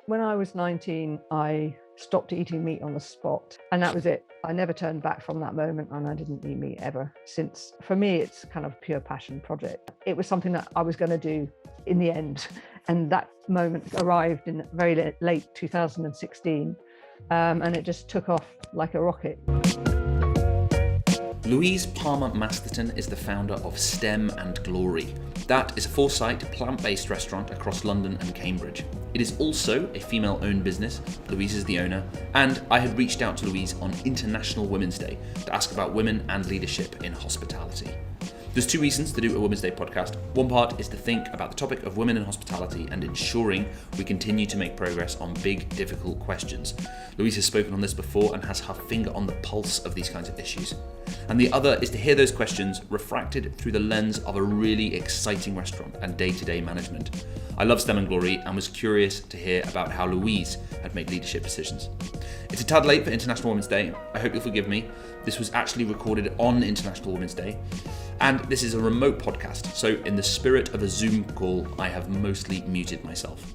When I was 19, I stopped eating meat on the spot, and that was it. I never turned back from that moment, and I didn't eat meat ever since. For me, it's kind of a pure passion project. It was something that I was going to do in the end, and that moment arrived in very late 2016, and it just took off like a rocket. Louise Palmer Masteron is the founder of STEM and Glory. That is a four-site, plant-based restaurant across London and Cambridge. It is also a female-owned business. Louise is the owner, and I had reached out to Louise on International Women's Day to ask about women and leadership in hospitality. There's two reasons to do a Women's Day podcast. One part is to think about the topic of women in hospitality and ensuring we continue to make progress on big, difficult questions. Louise has spoken on this before and has her finger on the pulse of these kinds of issues. And the other is to hear those questions refracted through the lens of a really exciting restaurant and day-to-day management. I love STEM and Glory and was curious to hear about how Louise had made leadership decisions. It's a tad late for International Women's Day. I hope you'll forgive me. This was actually recorded on International Women's Day. And this is a remote podcast, so in the spirit of a Zoom call, I have mostly muted myself.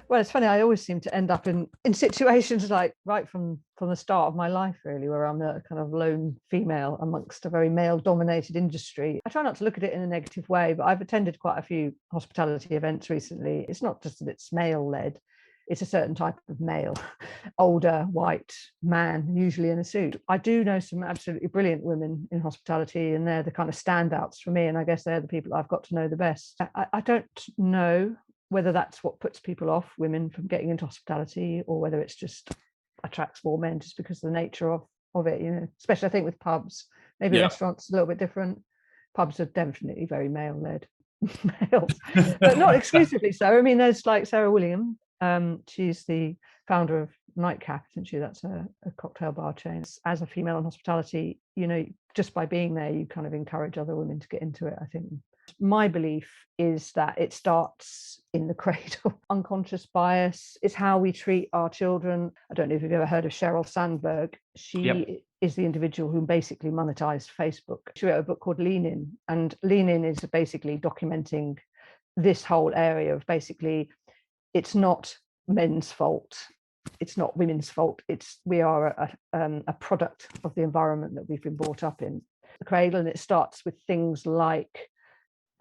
Well, it's funny, I always seem to end up in situations like right from the start of my life, really, where I'm a kind of lone female amongst a very male-dominated industry. I try not to look at it in a negative way, but I've attended quite a few hospitality events recently. It's not just that it's male-led, it's a certain type of male, older, white man, usually in a suit. I do know some absolutely brilliant women in hospitality, and they're the kind of standouts for me, and I guess they're the people I've got to know the best. I don't know whether that's what puts people off, women, from getting into hospitality, or whether it's just attracts more men just because of the nature of it, you know, especially I think with pubs. Maybe restaurants a little bit different. Pubs are definitely very male-led, males, but not exclusively so. I mean, there's like Sarah William. She's the founder of Nightcap, isn't she? That's a cocktail bar chain. As a female in hospitality, you know, just by being there, you kind of encourage other women to get into it, I think. My belief is that it starts in the cradle. Unconscious bias is how we treat our children. I don't know if you've ever heard of Sheryl Sandberg. She is the individual who basically monetized Facebook. She wrote a book called Lean In, and Lean In is basically documenting this whole area of basically, it's not men's fault, it's not women's fault, we are a product of the environment that we've been brought up in. The cradle, and it starts with things like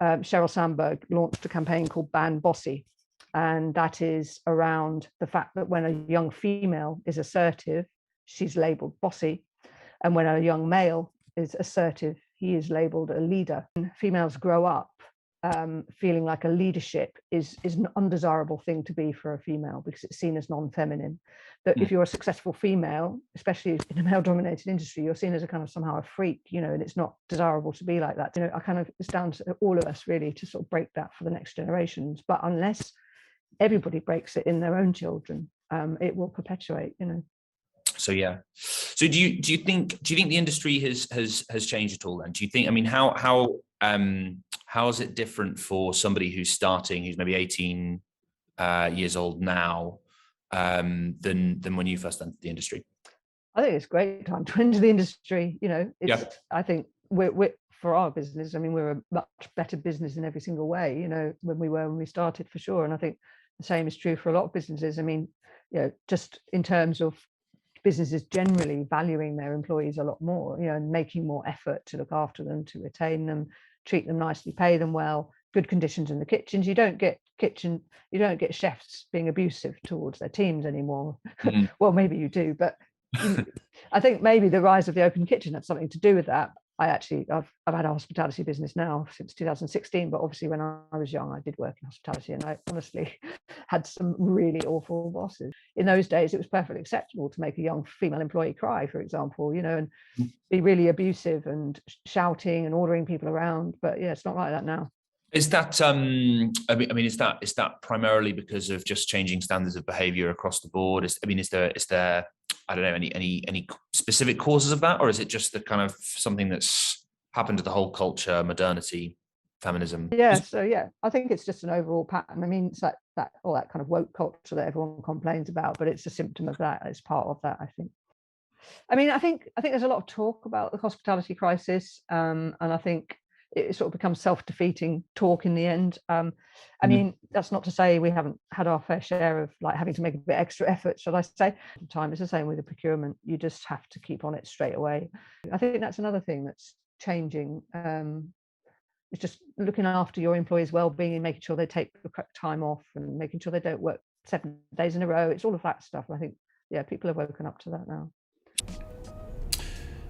Sheryl Sandberg launched a campaign called Ban Bossy, and that is around the fact that when a young female is assertive, she's labelled bossy, and when a young male is assertive, he is labelled a leader. And females grow up feeling like a leadership is an undesirable thing to be for a female because it's seen as non-feminine. That if you're a successful female, especially in a male-dominated industry, you're seen as a kind of somehow a freak, you know, and it's not desirable to be like that. You know, it's down to all of us really to sort of break that for the next generations. But unless everybody breaks it in their own children, it will perpetuate, you know. So yeah. So do you think the industry has changed at all then? Do you think, I mean, how is it different for somebody who's maybe 18 years old now than when you first entered the industry? I think it's a great time to enter the industry. You know, I think we're for our business, I mean, we're a much better business in every single way, you know, when we started, for sure. And I think the same is true for a lot of businesses. I mean, you know, just in terms of businesses generally valuing their employees a lot more, you know, and making more effort to look after them, to retain them, treat them nicely, pay them well, good conditions in the kitchens. You don't get chefs being abusive towards their teams anymore. Mm-hmm. Well, maybe you do, but I think maybe the rise of the open kitchen had something to do with that. I've had a hospitality business now since 2016, but obviously when I was young, I did work in hospitality, and I honestly had some really awful bosses. In those days, it was perfectly acceptable to make a young female employee cry, for example, you know, and be really abusive and shouting and ordering people around. But yeah, it's not like that now. Is that is that primarily because of just changing standards of behavior across the board? Is there I don't know, any specific causes of that, or is it just the kind of something that's happened to the whole culture, modernity, feminism? Yeah, so yeah, I think it's just an overall pattern. I mean, it's like that all that kind of woke culture that everyone complains about, but it's a symptom of that. It's part of that, I think. I mean, I think there's a lot of talk about the hospitality crisis, and I think it sort of becomes self-defeating talk in the end. I mean, that's not to say we haven't had our fair share of like having to make a bit extra effort, shall I say. Time it's the same with the procurement. You just have to keep on it straight away. I think that's another thing that's changing. It's just looking after your employees' well-being and making sure they take the correct time off and making sure they don't work 7 days in a row. It's all of that stuff. I think, yeah, people have woken up to that now.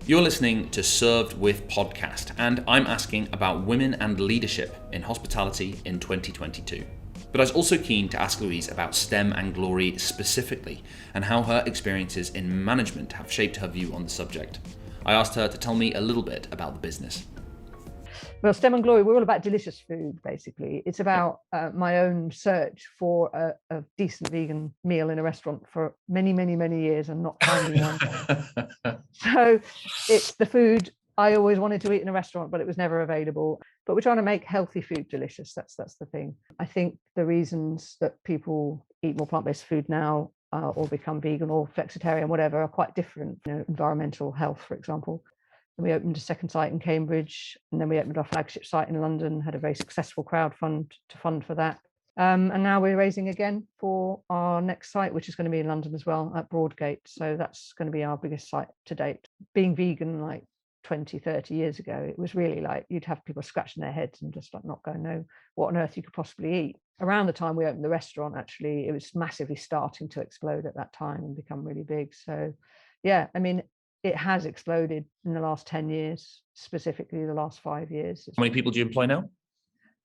You're listening to Served With Podcast, and I'm asking about women and leadership in hospitality in 2022. But I was also keen to ask Louise about STEM and Glory specifically, and how her experiences in management have shaped her view on the subject. I asked her to tell me a little bit about the business. Well, STEM and Glory, we're all about delicious food, basically. It's about my own search for a decent vegan meal in a restaurant for many, many, many years and not finding one. So it's the food I always wanted to eat in a restaurant, but it was never available. But we're trying to make healthy food delicious. That's the thing. I think the reasons that people eat more plant-based food now or become vegan or flexitarian, whatever, are quite different. You know, environmental health, for example. And we opened a second site in Cambridge, and then we opened our flagship site in London, had a very successful crowdfund to fund for that. And now we're raising again for our next site, which is going to be in London as well, at Broadgate. So that's going to be our biggest site to date. Being vegan like 20, 30 years ago, it was really like you'd have people scratching their heads and just like not going to know what on earth you could possibly eat. Around the time we opened the restaurant, actually, it was massively starting to explode at that time and become really big. So yeah, I mean, it has exploded in the last 10 years, specifically the last 5 years. How many people do you employ now?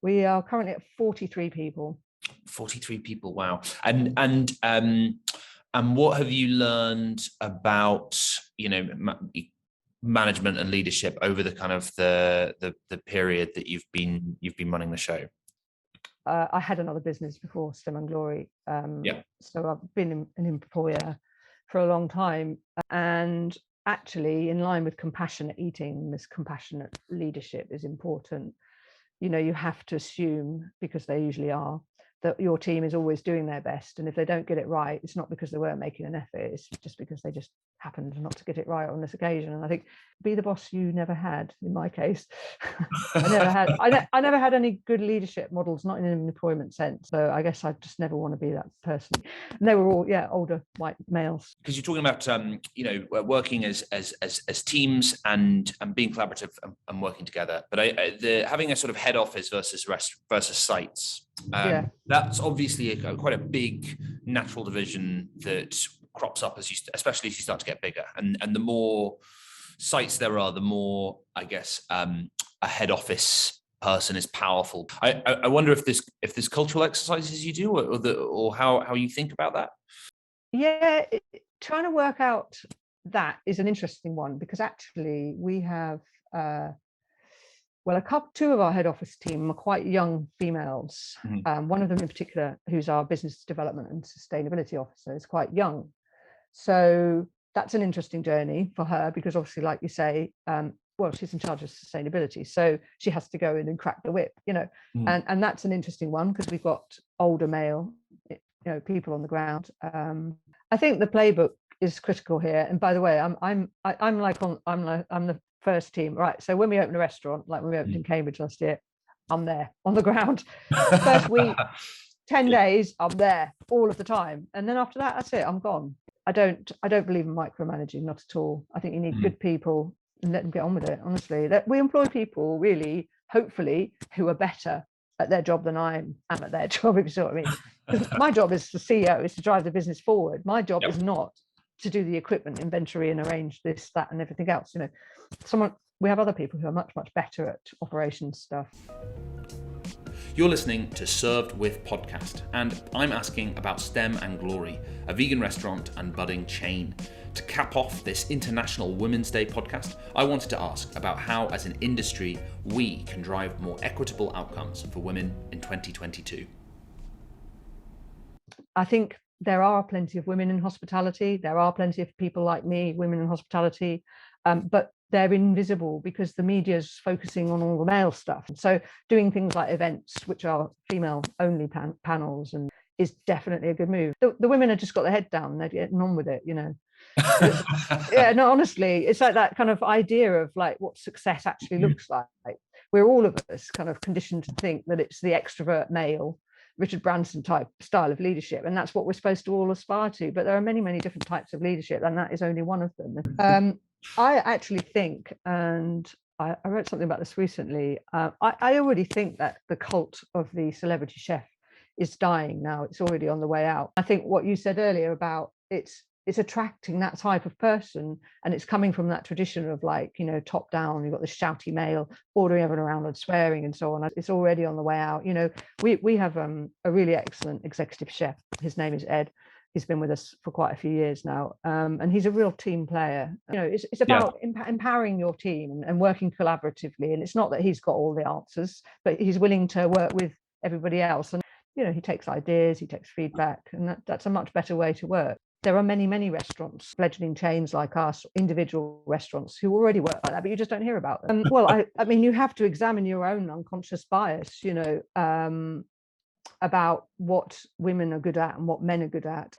We are currently at 43 people. 43 people, wow. And what have you learned about, you know, management and leadership over the kind of the period that you've been running the show? I had another business before STEM and Glory. So I've been an employer for a long time, and actually, in line with compassionate eating, this compassionate leadership is important. You know, you have to assume, because they usually are, that your team is always doing their best. And if they don't get it right, it's not because they weren't making an effort, it's just because they just happened not to get it right on this occasion. And I think be the boss you never had, in my case. I never had any good leadership models, not in an employment sense. So I guess I just never want to be that person. And they were all, older white males. Because you're talking about, working as teams and being collaborative and working together. But having a sort of head office versus sites, that's obviously quite a big natural division that crops up especially as you start to get bigger, and the more sites there are, the more, I guess, a head office person is powerful. I wonder if this cultural exercises you do, or how you think about that. Yeah, trying to work out that is an interesting one, because actually we have two of our head office team are quite young females. Mm-hmm. One of them in particular, who's our business development and sustainability officer, is quite young. So that's an interesting journey for her, because obviously, like you say, she's in charge of sustainability. So she has to go in and crack the whip, and that's an interesting one, because we've got older male, people on the ground. I think the playbook is critical here. And by the way, I'm the first team, right? So when we open a restaurant, like when we opened in Cambridge last year, I'm there on the ground. First week, 10 days, I'm there all of the time. And then after that, that's it, I'm gone. I don't believe in micromanaging, not at all. I think you need good people and let them get on with it, honestly. That we employ people, really, hopefully, who are better at their job than I am at their job, if you see what I mean. Because my job as the CEO is to drive the business forward. My job is not to do the equipment inventory and arrange this, that, and everything else. We have other people who are much, much better at operations stuff. You're listening to Served With Podcast, and I'm asking about STEM and Glory, a vegan restaurant and budding chain. To cap off this International Women's Day podcast, I wanted to ask about how, as an industry, we can drive more equitable outcomes for women in 2022. I think there are plenty of women in hospitality. There are plenty of people like me, women in hospitality, but they're invisible because the media is focusing on all the male stuff. So doing things like events, which are female-only panels, and is definitely a good move. The women have just got their head down; they're getting on with it, honestly, it's like that kind of idea of like what success actually looks like. we're all of us kind of conditioned to think that it's the extrovert male, Richard Branson type style of leadership, and that's what we're supposed to all aspire to. But there are many, many different types of leadership, and that is only one of them. I actually think, and I wrote something about this recently, I already think that the cult of the celebrity chef is dying now. It's already on the way out. I think what you said earlier about it's attracting that type of person, and it's coming from that tradition of, like, you know, top down. You've got the shouty male ordering everyone around and swearing and so on. It's already on the way out. You know, we have a really excellent executive chef. His name is Ed. He's been with us for quite a few years now, and he's a real team player. You know, it's about empowering your team and working collaboratively. And it's not that he's got all the answers, but he's willing to work with everybody else. And you know, he takes ideas, he takes feedback, and that's a much better way to work. There are many, many restaurants, fledgling chains like us, individual restaurants who already work like that, but you just don't hear about them. Well, I mean, you have to examine your own unconscious bias, you know, about what women are good at and what men are good at.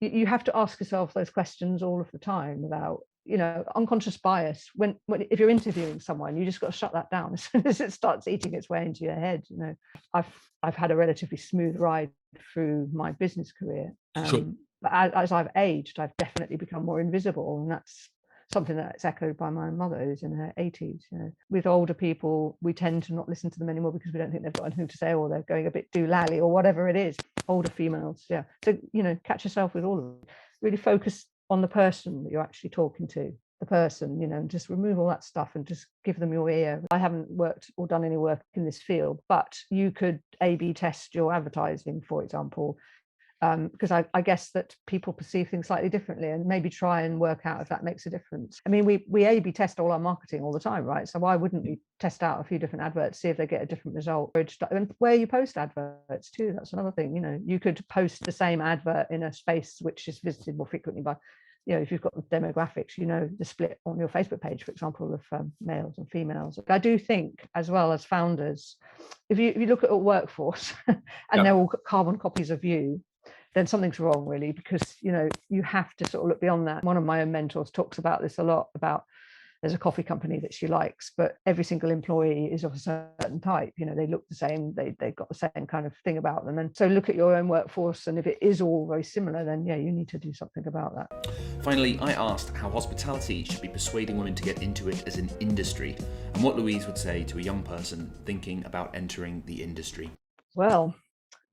You have to ask yourself those questions all of the time about, you know, unconscious bias. When if you're interviewing someone, you just got to shut that down as soon as it starts eating its way into your head. You know, I've had a relatively smooth ride through my business career. Sure. But as I've aged, I've definitely become more invisible, and that's something that's echoed by my mother, who's in her 80s. You know, with older people, we tend to not listen to them anymore because we don't think they've got anything to say, or they're going a bit doolally or whatever it is. Older females, yeah. So, you know, catch yourself with all of them. Really focus on the person that you're actually talking to, the person, you know, and just remove all that stuff and just give them your ear. I haven't worked or done any work in this field, but you could A/B test your advertising, for example, because I guess that people perceive things slightly differently, and maybe try and work out if that makes a difference. I mean, we A/B test all our marketing all the time, right? So why wouldn't we test out a few different adverts, see if they get a different result? And where you post adverts too, that's another thing. You know, you could post the same advert in a space which is visited more frequently by, you know, if you've got the demographics, you know, the split on your Facebook page, for example, of males and females. I do think, as well as founders, if you look at a workforce and they're all carbon copies of you, then something's wrong, really, because, you know, you have to sort of look beyond that. One of my own mentors talks about this a lot, about there's a coffee company that she likes, but every single employee is of a certain type. You know, they look the same, they've got the same kind of thing about them. And so look at your own workforce, and if it is all very similar, then yeah, you need to do something about that. Finally, I asked how hospitality should be persuading women to get into it as an industry, and what Louise would say to a young person thinking about entering the industry. Well,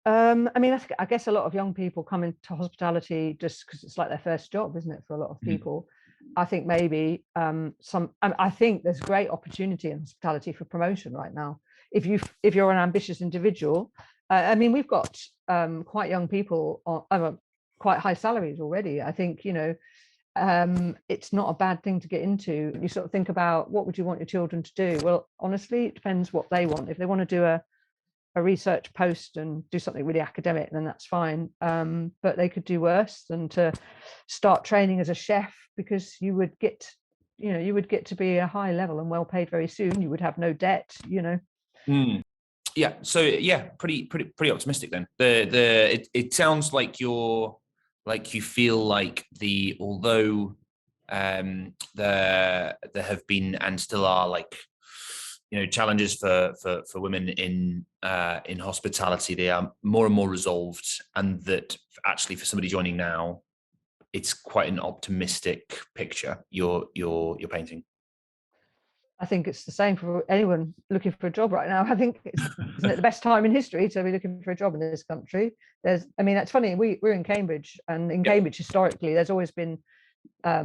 I mean, I guess a lot of young people come into hospitality just because it's like their first job, isn't it, for a lot of people? I think maybe I think there's great opportunity in hospitality for promotion right now. If you're an ambitious individual, I mean, we've got quite young people on quite high salaries already. I think, you know, it's not a bad thing to get into. You sort of think about, what would you want your children to do? Well, honestly, it depends what they want. If they want to do a research post and do something really academic, then that's fine. But they could do worse than to start training as a chef, because you would get to be a high level and well paid very soon. You would have no debt, you know. Yeah. So yeah, pretty optimistic then. It sounds like you feel like although there have been and still are, like, you know, challenges for women in hospitality, they are more and more resolved, and that actually for somebody joining now, it's quite an optimistic picture you're painting. I think it's the same for anyone looking for a job right now. I think isn't it the best time in history to be looking for a job in this country? I mean, it's funny, we're in Cambridge, and in Cambridge historically, there's always been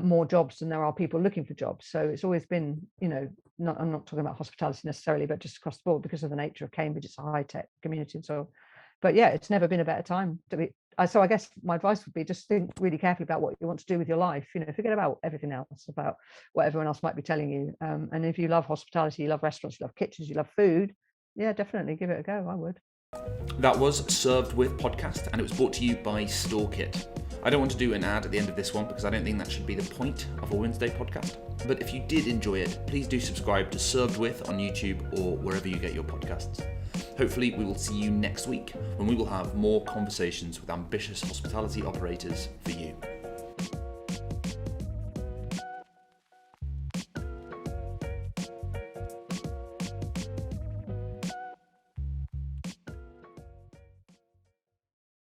more jobs than there are people looking for jobs. So it's always been, you know, I'm not talking about hospitality necessarily, but just across the board, because of the nature of Cambridge, it's a high-tech community and so on. But yeah, it's never been a better time to be. So I guess my advice would be, just think really carefully about what you want to do with your life. You know, forget about everything else, about what everyone else might be telling you. And if you love hospitality, you love restaurants, you love kitchens, you love food, yeah, definitely give it a go. I would. That was Served With podcast, and it was brought to you by StoreKit. I don't want to do an ad at the end of this one, because I don't think that should be the point of a Wednesday podcast. But if you did enjoy it, please do subscribe to Served With on YouTube or wherever you get your podcasts. Hopefully we will see you next week, when we will have more conversations with ambitious hospitality operators for you.